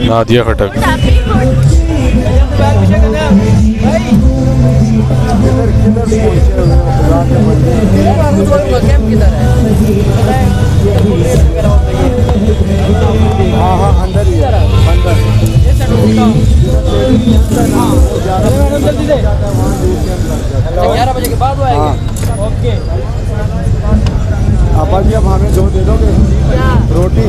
नादिया खटक। हाँ हाँ अंदर ही है, अंदर 11 बजे के बाद आएंगे। ओके आपा जी अब हमें 2 दे दोगे रोटी?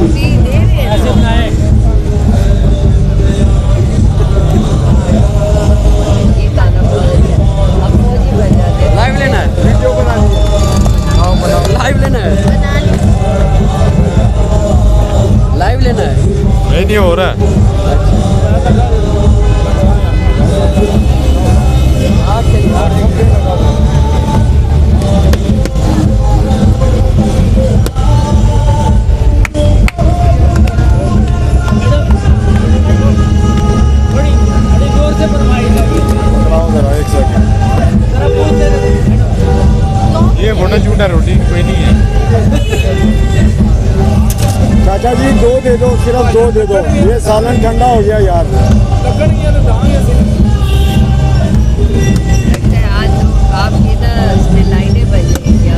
लाइव लेना है, वीडियो बना लीजिए। लाइव लेना है, लाइव लेना है। नहीं हो रहा है। ये मोटा चूटा रोटी कोई नहीं है। चाचा जी 2 दे दो, सिर्फ 2 दे दो। ये सालन ठंडा हो गया यार। आपकी ना लाइनें बजेंगी क्या?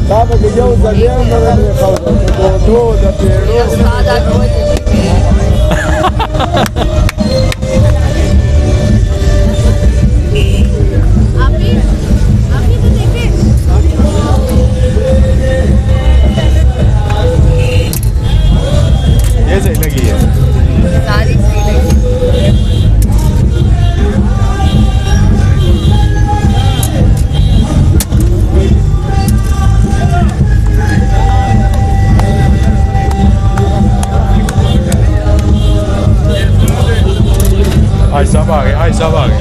साहब भैया उस जगह में देखा होगा दो ये सही लगी है, सारी सही लगी। भाई साहब आ गए, भाई साहब आ गए।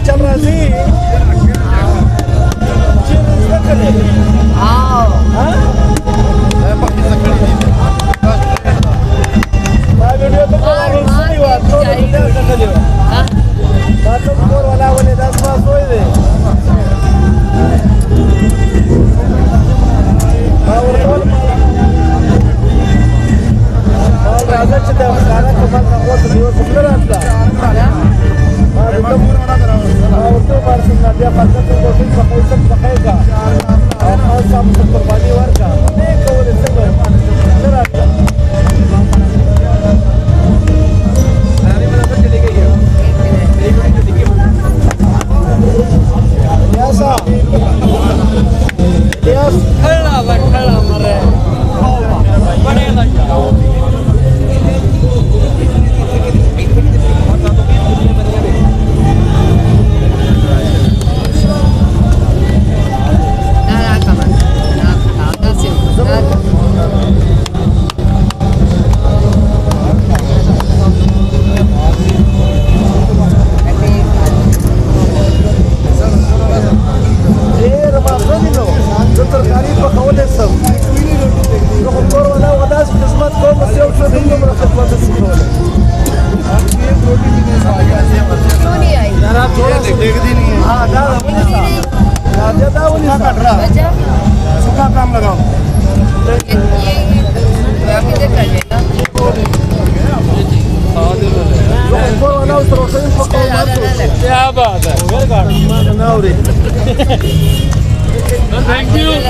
चल रहा थी वाला 10 पास देखती नहीं है हाँ दादा वो नहीं काट रहा अच्छा सूखा काम लगाओ ये अभी से कर लेना ऊपर वाला उस रोटे में पकड़ मार ज़्यादा ना लगे क्या बात है ना हो रही थैंक यू